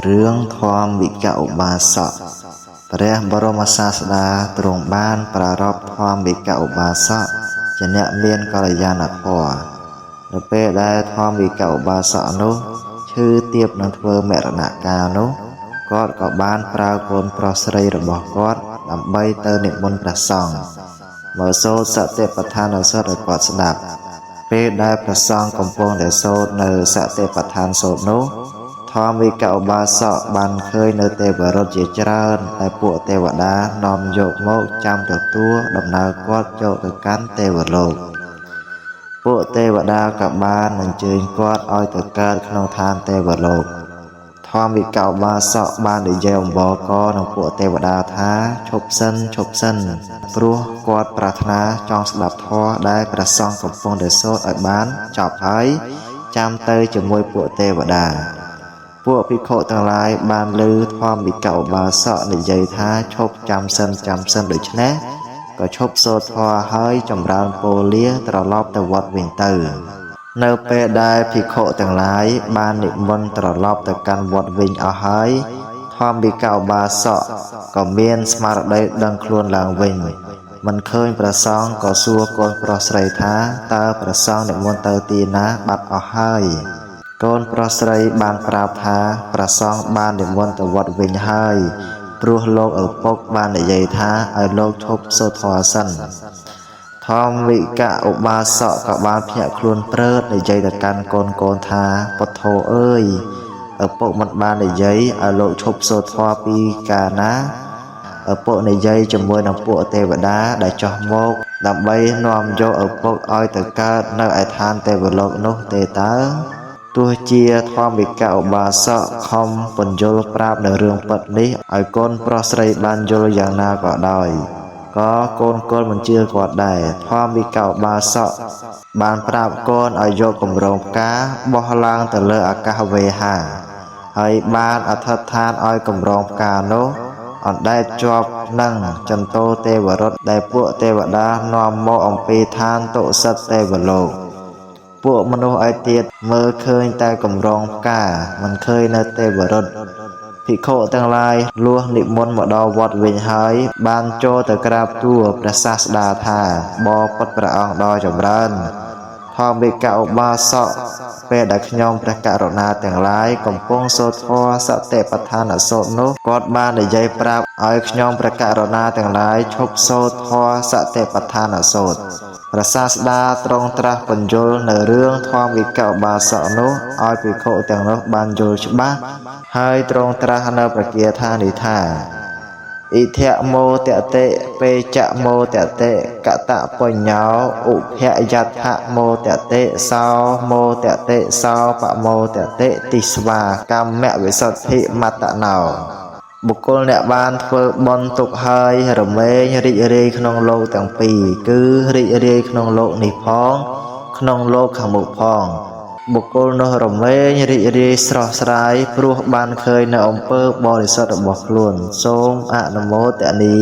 រឿងធម្មវិកឧបាសកព្រះបរមសាស្តាទ្រង់បានប្រារព្ធធម្មវិកឧបាសកជាអ្នកមានកល្យាណធម៌នៅពេលដែលធម្មវិកឧបាសកនោះឈឺទាបនឹងធ្វើមរណកាលនោះគាត់ក៏បានប្រើកូនប្រុសស្រីរបស់គាត់ដើម្បីទៅនិមន្តព្រះសង្ឃមកសូត្រសតិប្បដ្ឋានសូត្រឲ្យគាត់ស្ដាប់ពេលដែលព្រះសង្ឃកំពុងតែសូត្រនៅសតិប្បដ្ឋានសូត្រនោះធម្មវិកឧបាសកបានឃើញនៅទេវរដ្ឋជាច្រើនតែពួកទេវតានាំយកមកចាំទទួលដំណើរគាត់ចូលទៅកាន់ទេវលោកពួកទេវតាក៏បានអញ្ជើញគាត់ឲ្យទៅកើតក្នុងឋានទេវលោកធម្មវិកឧបាសកបាននិយាយអំបរកនឹងពួកទេវតាថាឈប់សិនព្រោះគាត់ប្រាថ្នាចង់ស្ដាប់ធម៌ដែលព្រះសង្ឃកំពុងតែសូត្រឲ្យបានចប់ហើយចាំទៅជាមួយពួកទេវតាពួកភិក្ខុទាំងឡាយបានឮធម្មវិកឧបាសកនិយាយថាឈប់ចាំសិនដូច្នេះក៏ឈប់សូត្រធម៌ហើយចម្រើនពោលាត្រឡប់ទៅវត្តវិញទៅនៅពេលដែលភិក្ខុទាំងឡាយបាននិមន្តត្រឡប់ទៅកាន់វត្តវិញអស់ហើយធម្មវិកឧបាសកក៏មានស្មារតីដឹងខ្លួនឡើងវិញមិនឃើញព្រះសង្ឃក៏សួរកូនប្រុសស្រីថាតើព្រះសង្ឃនិមន្តទៅទីណាបាត់អស់ហើយកូនប្រុសស្រីបានប្រាប់ថាព្រះសង្ឃបាននិមន្តទៅវត្តវិញហើយព្រោះលោកឪពុកបាននិយាយថាឲ្យលោកឈប់សូត្រធម៌សិនធម្មវិកឧបាសកក៏បានភ្ញាក់ខ្លួនព្រឺតនិយាយទៅកាន់កូនថាពុទ្ធោអើយឪពុកមិនបាននិយាយឲ្យលោកឈប់សូត្រធម៌ពីកាលណាឪពុកនិយាយជាមួយនឹងពួកទេវតាដែលចុះមកដើម្បីនាំយកឪពុកឲ្យទៅកើតនៅឯឋានទេវលោកនោះទេតើទោះជាធម្មវិកឧបាសកខំពន្យល់ប្រាប់នៅរឿងពិតនេះឲ្យកូនប្រុសស្រីបានយល់យ៉ាងណាក៏ដោយក៏កូនមិនជឿគាត់ដែរធម្មវិកឧបាសកបានប្រាប់កូនឲ្យយកគម្រោងផ្កាបោះឡើងទៅលើអាកាសវេហាហើយបានអធិដ្ឋានឲ្យគម្រោងផ្កានោះអណ្ដែតជាប់នឹងចន្ទោទេវរដ្ឋដែលពួកទេវតានាំមកអំពីឋានតុសិតទេវលោកពួកមនុស្សឯទៀតមើលឃើញតែគម្រោងផ្កាមិនឃើញនៅទេវរដ្ឋភិក្ខុទាំងឡាយលួសនិមន្តមកដល់វត្តវិញហើយបានចូលទៅក្រាបទូលព្រះសាស្តាថាបបិទ្ធព្រះអង្គដ៏ចម្រើនធម្មវិកឧបាសកពេលដែលខ្ញុំព្រះករុណាទាំងឡាយកំពុងសូត្រធម៌សតិប្បដ្ឋានសូត្រនោះគាត់បាននិយាយប្រាប់ឲ្យខ្ញុំព្រះករុណាទាំងឡាយឈប់សូត្រធម៌សតិប្បដ្ឋានសូត្រព្រះសាស្តាទ្រង់ត្រាស់បញ្យល់នៅរឿងធម្មវិកឧបាសកនោះឲ្យភិក្ខុទាំងនោះបានយល់ច្បាស់ហើយទ្រង់ត្រាស់នៅប្រគាថានេះថាអ៊ិធមោតតិពេចមោតតិកតបញ្ញោឧភយដ្ឋមោតតិសោមោតតិសោបមោតតិទិស្វាកម្មវិសុទ្ធិមតណោបុគ្គលអ្នកបានធ្វើបុណ្យទុកហើយរមែងរីករាយក្នុងលោកទាំងពីរគឺរីករាយក្នុងលោកនេះផងក្នុងលោកខាងមុខផងបុគ្គលនោះរមែងរីករាយស្រស់ស្រាយព្រោះបានឃើញនៅអំពើបរិសុទ្ធរបស់ខ្លួនសូមអនុមោទនា